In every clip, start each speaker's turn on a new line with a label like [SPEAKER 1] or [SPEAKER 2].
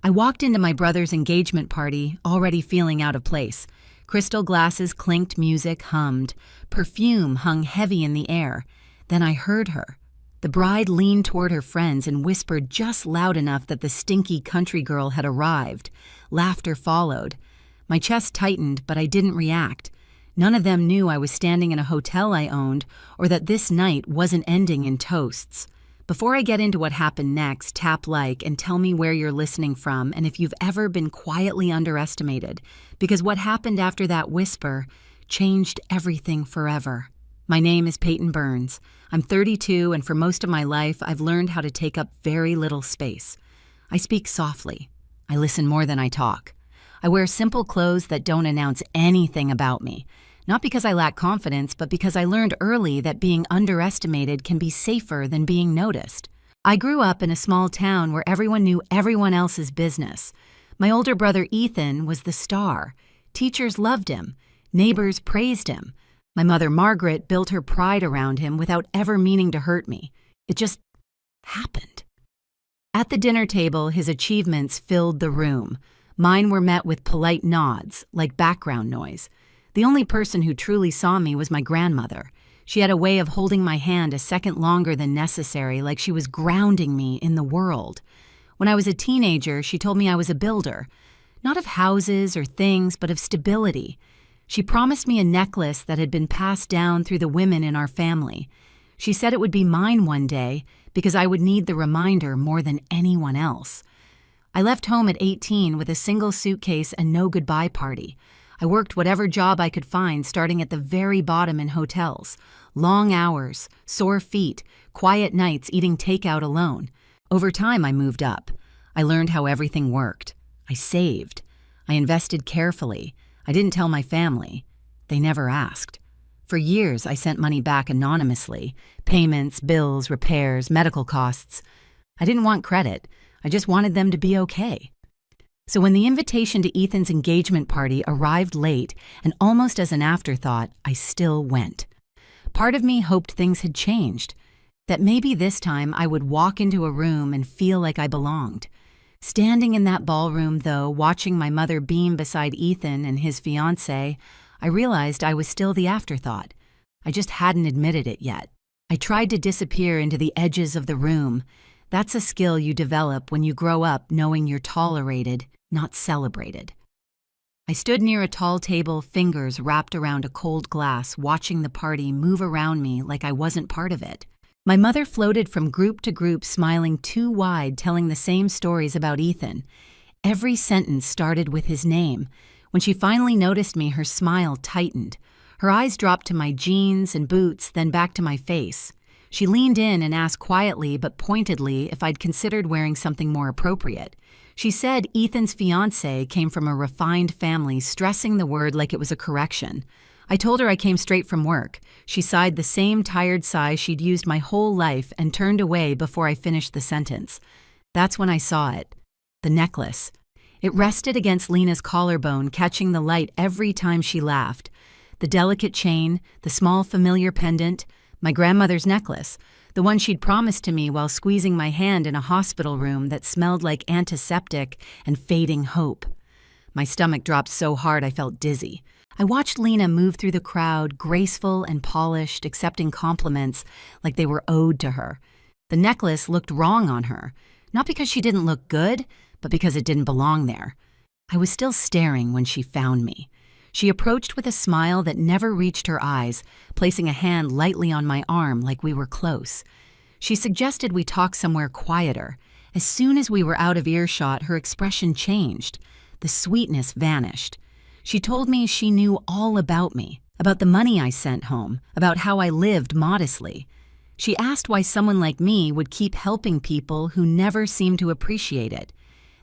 [SPEAKER 1] I walked into my brother's engagement party, already feeling out of place. Crystal glasses clinked, music hummed. Perfume hung heavy in the air. Then I heard her. The bride leaned toward her friends and whispered just loud enough that the stinky country girl had arrived. Laughter followed. My chest tightened, but I didn't react. None of them knew I was standing in a hotel I owned or that this night wasn't ending in toasts. Before I get into what happened next, tap like and tell me where you're listening from and if you've ever been quietly underestimated, because what happened after that whisper changed everything forever. My name is Peyton Burns. I'm 32, and for most of my life, I've learned how to take up very little space. I speak softly. I listen more than I talk. I wear simple clothes that don't announce anything about me. Not because I lack confidence, but because I learned early that being underestimated can be safer than being noticed. I grew up in a small town where everyone knew everyone else's business. My older brother Ethan was the star. Teachers loved him. Neighbors praised him. My mother Margaret built her pride around him without ever meaning to hurt me. It just happened. At the dinner table, his achievements filled the room. Mine were met with polite nods, like background noise. The only person who truly saw me was my grandmother. She had a way of holding my hand a second longer than necessary, like she was grounding me in the world. When I was a teenager, she told me I was a builder, not of houses or things, but of stability. She promised me a necklace that had been passed down through the women in our family. She said it would be mine one day because I would need the reminder more than anyone else. I left home at 18 with a single suitcase and no goodbye party. I worked whatever job I could find, starting at the very bottom in hotels. Long hours, sore feet, quiet nights eating takeout alone. Over time, I moved up. I learned how everything worked. I saved. I invested carefully. I didn't tell my family. They never asked. For years, I sent money back anonymously. Payments, bills, repairs, medical costs. I didn't want credit. I just wanted them to be okay. So when the invitation to Ethan's engagement party arrived late and almost as an afterthought, I still went. Part of me hoped things had changed, that maybe this time I would walk into a room and feel like I belonged. Standing in that ballroom, though, watching my mother beam beside Ethan and his fiancée, I realized I was still the afterthought. I just hadn't admitted it yet. I tried to disappear into the edges of the room. That's a skill you develop when you grow up knowing you're tolerated, not celebrated. I stood near a tall table, fingers wrapped around a cold glass, watching the party move around me like I wasn't part of it. My mother floated from group to group, smiling too wide, telling the same stories about Ethan. Every sentence started with his name. When she finally noticed me, her smile tightened. Her eyes dropped to my jeans and boots, then back to my face. She leaned in and asked quietly but pointedly if I'd considered wearing something more appropriate. She said Ethan's fiancé came from a refined family, stressing the word like it was a correction. I told her I came straight from work. She sighed the same tired sigh she'd used my whole life and turned away before I finished the sentence. That's when I saw it. The necklace. It rested against Lena's collarbone, catching the light every time she laughed. The delicate chain, the small familiar pendant, my grandmother's necklace, the one she'd promised to me while squeezing my hand in a hospital room that smelled like antiseptic and fading hope. My stomach dropped so hard I felt dizzy. I watched Lena move through the crowd, graceful and polished, accepting compliments like they were owed to her. The necklace looked wrong on her, not because she didn't look good, but because it didn't belong there. I was still staring when she found me. She approached with a smile that never reached her eyes, placing a hand lightly on my arm like we were close. She suggested we talk somewhere quieter. As soon as we were out of earshot, her expression changed. The sweetness vanished. She told me she knew all about me, about the money I sent home, about how I lived modestly. She asked why someone like me would keep helping people who never seemed to appreciate it.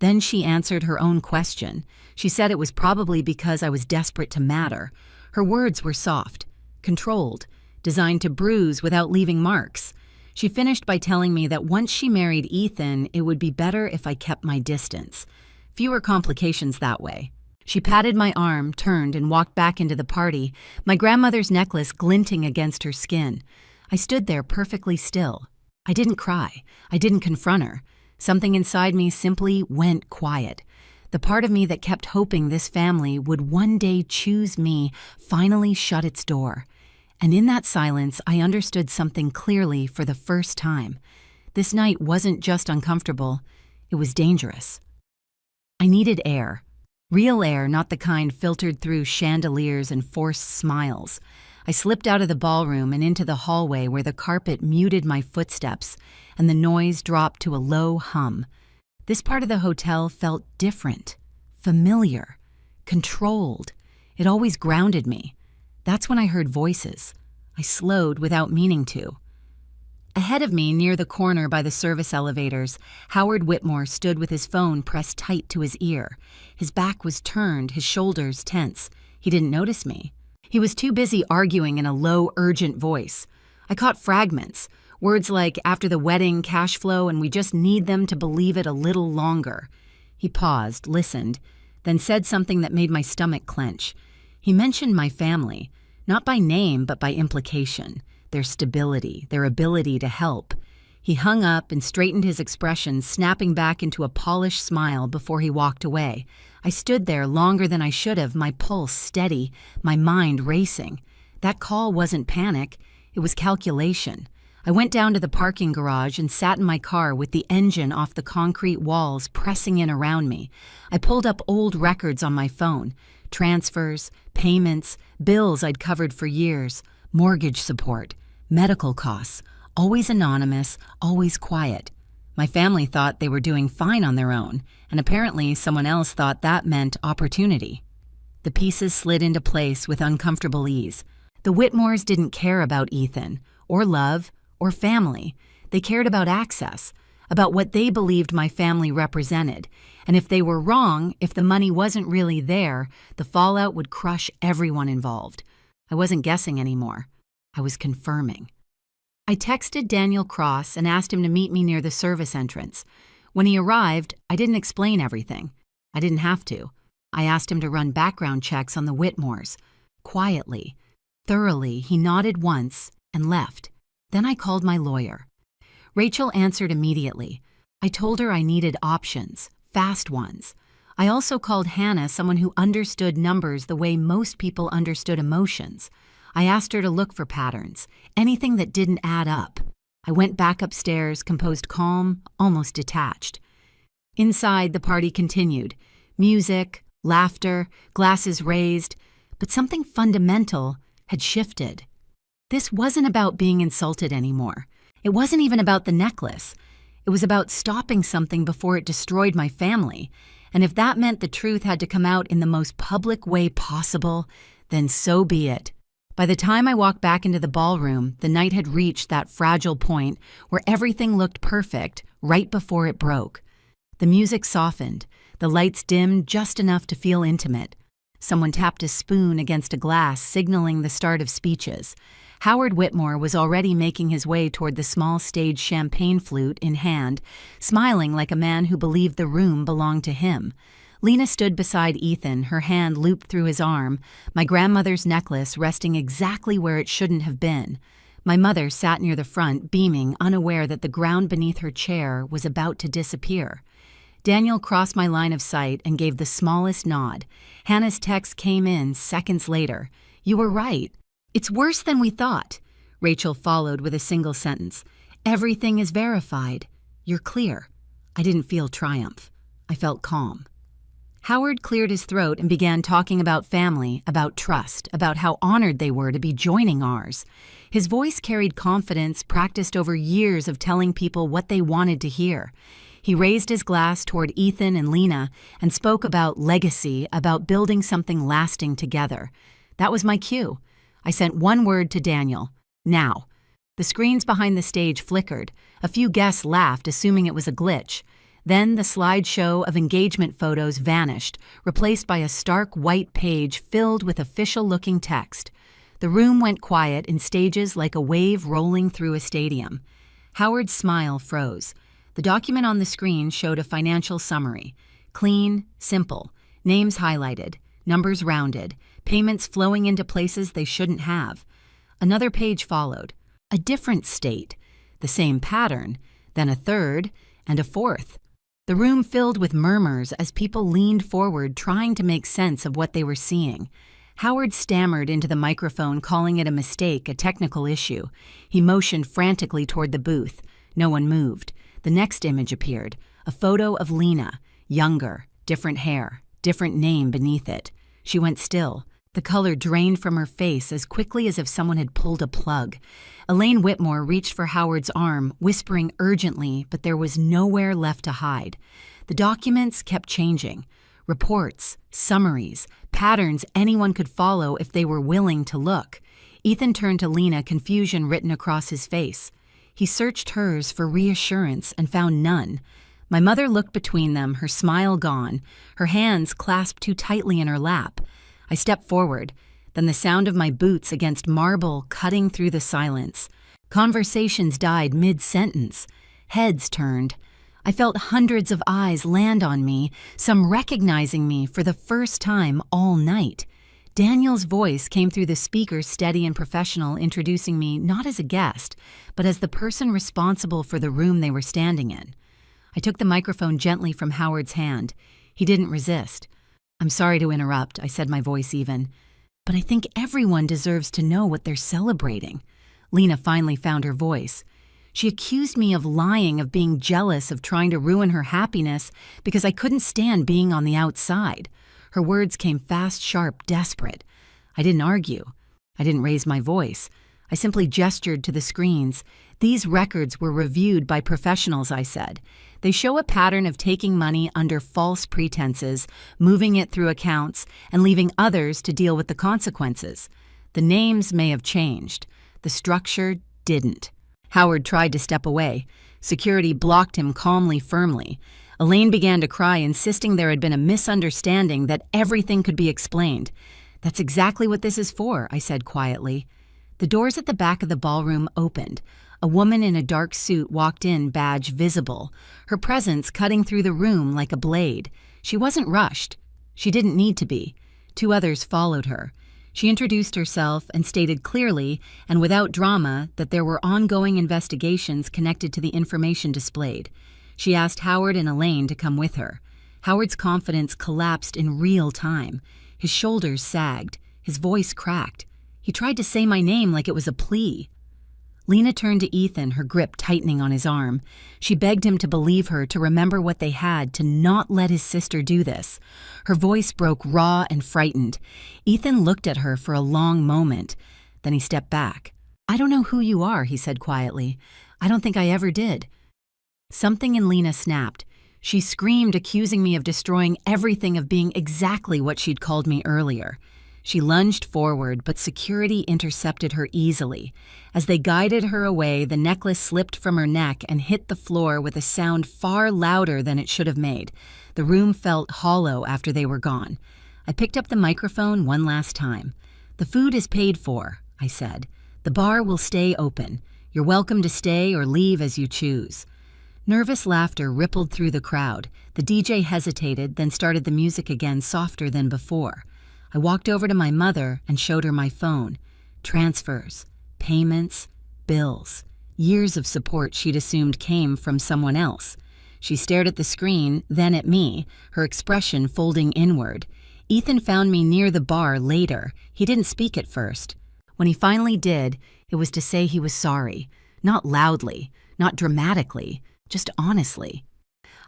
[SPEAKER 1] Then she answered her own question. She said it was probably because I was desperate to matter. Her words were soft, controlled, designed to bruise without leaving marks. She finished by telling me that once she married Ethan, it would be better if I kept my distance. Fewer complications that way. She patted my arm, turned, and walked back into the party, my grandmother's necklace glinting against her skin. I stood there perfectly still. I didn't cry. I didn't confront her. Something inside me simply went quiet. The part of me that kept hoping this family would one day choose me finally shut its door. And in that silence, I understood something clearly for the first time. This night wasn't just uncomfortable, it was dangerous. I needed air. Real air, not the kind filtered through chandeliers and forced smiles. I slipped out of the ballroom and into the hallway where the carpet muted my footsteps and the noise dropped to a low hum. This part of the hotel felt different, familiar, controlled. It always grounded me. That's when I heard voices. I slowed without meaning to. Ahead of me, near the corner by the service elevators, Howard Whitmore stood with his phone pressed tight to his ear. His back was turned, his shoulders tense. He didn't notice me. He was too busy arguing in a low, urgent voice. I caught fragments, words like after the wedding, cash flow, and we just need them to believe it a little longer. He paused, listened, then said something that made my stomach clench. He mentioned my family, not by name but by implication. Their stability, their ability to help. He hung up and straightened his expression, snapping back into a polished smile before he walked away. I stood there longer than I should have, my pulse steady, my mind racing. That call wasn't panic, it was calculation. I went down to the parking garage and sat in my car with the engine off the concrete walls pressing in around me. I pulled up old records on my phone. Transfers, payments, bills I'd covered for years. Mortgage support, medical costs, always anonymous, always quiet. My family thought they were doing fine on their own, and apparently someone else thought that meant opportunity. The pieces slid into place with uncomfortable ease. The Whitmores didn't care about Ethan, or love, or family. They cared about access, about what they believed my family represented. And if they were wrong, if the money wasn't really there, the fallout would crush everyone involved. I wasn't guessing anymore. I was confirming. I texted Daniel Cross and asked him to meet me near the service entrance. When he arrived, I didn't explain everything. I didn't have to. I asked him to run background checks on the Whitmores. Quietly, thoroughly, he nodded once and left. Then I called my lawyer. Rachel answered immediately. I told her I needed options, fast ones. I also called Hannah, someone who understood numbers the way most people understood emotions. I asked her to look for patterns, anything that didn't add up. I went back upstairs, composed calm, almost detached. Inside, the party continued. Music, laughter, glasses raised, but something fundamental had shifted. This wasn't about being insulted anymore. It wasn't even about the necklace. It was about stopping something before it destroyed my family. And if that meant the truth had to come out in the most public way possible, then so be it. By the time I walked back into the ballroom, the night had reached that fragile point where everything looked perfect right before it broke. The music softened, the lights dimmed just enough to feel intimate. Someone tapped a spoon against a glass, signaling the start of speeches. Howard Whitmore was already making his way toward the small stage champagne flute in hand, smiling like a man who believed the room belonged to him. Lena stood beside Ethan, her hand looped through his arm, my grandmother's necklace resting exactly where it shouldn't have been. My mother sat near the front, beaming, unaware that the ground beneath her chair was about to disappear. Daniel crossed my line of sight and gave the smallest nod. Hannah's text came in seconds later. "You were right. It's worse than we thought." Rachel followed with a single sentence. "Everything is verified. You're clear." I didn't feel triumph. I felt calm. Howard cleared his throat and began talking about family, about trust, about how honored they were to be joining ours. His voice carried confidence practiced over years of telling people what they wanted to hear. He raised his glass toward Ethan and Lena and spoke about legacy, about building something lasting together. That was my cue. I sent one word to Daniel. Now. The screens behind the stage flickered. A few guests laughed, assuming it was a glitch. Then the slideshow of engagement photos vanished, replaced by a stark white page filled with official-looking text. The room went quiet in stages like a wave rolling through a stadium. Howard's smile froze. The document on the screen showed a financial summary. Clean, simple, names highlighted, numbers rounded, payments flowing into places they shouldn't have. Another page followed. A different state. The same pattern, then a third, and a fourth. The room filled with murmurs as people leaned forward trying to make sense of what they were seeing. Howard stammered into the microphone, calling it a mistake, a technical issue. He motioned frantically toward the booth. No one moved. The next image appeared, a photo of Lena, younger, different hair, different name beneath it. She went still. The color drained from her face as quickly as if someone had pulled a plug. Elaine Whitmore reached for Howard's arm, whispering urgently, but there was nowhere left to hide. The documents kept changing. Reports, summaries, patterns anyone could follow if they were willing to look. Ethan turned to Lena, confusion written across his face. He searched hers for reassurance and found none. My mother looked between them, her smile gone, her hands clasped too tightly in her lap. I stepped forward, then the sound of my boots against marble cutting through the silence. Conversations died mid-sentence. Heads turned. I felt hundreds of eyes land on me, some recognizing me for the first time all night. Daniel's voice came through the speaker, steady and professional, introducing me not as a guest, but as the person responsible for the room they were standing in. I took the microphone gently from Howard's hand. He didn't resist. "I'm sorry to interrupt," I said, my voice even, "but I think everyone deserves to know what they're celebrating." Lena finally found her voice. She accused me of lying, of being jealous, of trying to ruin her happiness because I couldn't stand being on the outside. Her words came fast, sharp, desperate. I didn't argue. I didn't raise my voice. I simply gestured to the screens. "These records were reviewed by professionals," I said. "They show a pattern of taking money under false pretenses, moving it through accounts, and leaving others to deal with the consequences. The names may have changed. The structure didn't." Howard tried to step away. Security blocked him calmly, firmly. Elaine began to cry, insisting there had been a misunderstanding, that everything could be explained. "That's exactly what this is for," I said quietly. The doors at the back of the ballroom opened. A woman in a dark suit walked in, badge visible, her presence cutting through the room like a blade. She wasn't rushed. She didn't need to be. 2 others followed her. She introduced herself and stated clearly and without drama that there were ongoing investigations connected to the information displayed. She asked Howard and Elaine to come with her. Howard's confidence collapsed in real time. His shoulders sagged. His voice cracked. He tried to say my name like it was a plea. Lena turned to Ethan, her grip tightening on his arm. She begged him to believe her, to remember what they had, to not let his sister do this. Her voice broke raw and frightened. Ethan looked at her for a long moment. Then he stepped back. "I don't know who you are," he said quietly. "I don't think I ever did." Something in Lena snapped. She screamed, accusing me of destroying everything, of being exactly what she'd called me earlier. She lunged forward, but security intercepted her easily. As they guided her away, the necklace slipped from her neck and hit the floor with a sound far louder than it should have made. The room felt hollow after they were gone. I picked up the microphone one last time. "The food is paid for," I said. "The bar will stay open. You're welcome to stay or leave as you choose." Nervous laughter rippled through the crowd. The DJ hesitated, then started the music again, softer than before. I walked over to my mother and showed her my phone. Transfers, payments, bills. Years of support she'd assumed came from someone else. She stared at the screen, then at me, her expression folding inward. Ethan found me near the bar later. He didn't speak at first. When he finally did, it was to say he was sorry. Not loudly, not dramatically, just honestly.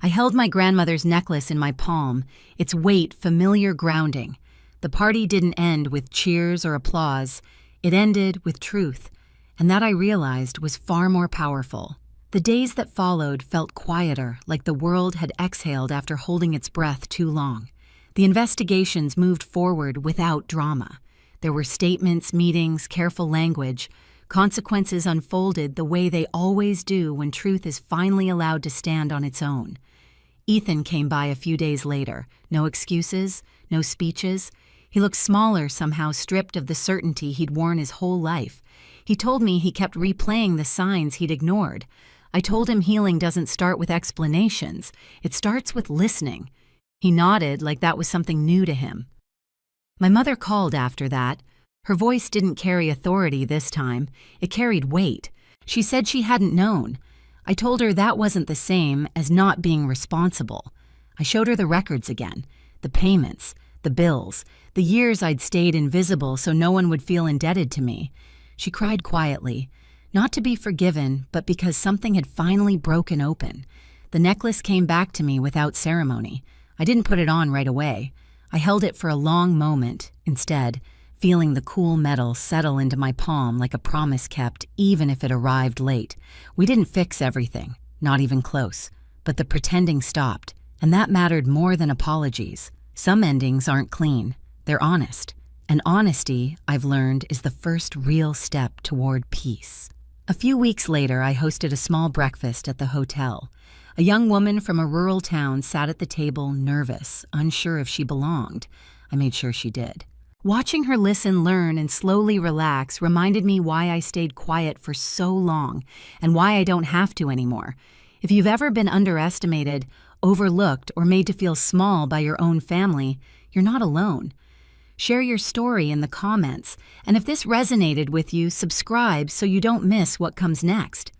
[SPEAKER 1] I held my grandmother's necklace in my palm, its weight familiar grounding. The party didn't end with cheers or applause. It ended with truth, and that I realized was far more powerful. The days that followed felt quieter, like the world had exhaled after holding its breath too long. The investigations moved forward without drama. There were statements, meetings, careful language. Consequences unfolded the way they always do when truth is finally allowed to stand on its own. Ethan came by a few days later. No excuses, no speeches. He looked smaller somehow, stripped of the certainty he'd worn his whole life. He told me he kept replaying the signs he'd ignored. I told him healing doesn't start with explanations. It starts with listening. He nodded like that was something new to him. My mother called after that. Her voice didn't carry authority this time. It carried weight. She said she hadn't known. I told her that wasn't the same as not being responsible. I showed her the records again, the payments, the bills, the years I'd stayed invisible so no one would feel indebted to me. She cried quietly, not to be forgiven, but because something had finally broken open. The necklace came back to me without ceremony. I didn't put it on right away. I held it for a long moment, instead, feeling the cool metal settle into my palm like a promise kept, even if it arrived late. We didn't fix everything, not even close, but the pretending stopped, and that mattered more than apologies. Some endings aren't clean, they're honest, and honesty, I've learned, is the first real step toward peace. A few weeks later, I hosted a small breakfast at the hotel. A young woman from a rural town sat at the table, nervous, unsure if she belonged. I made sure she did. Watching her listen, learn, and slowly relax reminded me why I stayed quiet for so long and why I don't have to anymore. If you've ever been underestimated, overlooked, or made to feel small by your own family, you're not alone. Share your story in the comments, and if this resonated with you, subscribe so you don't miss what comes next.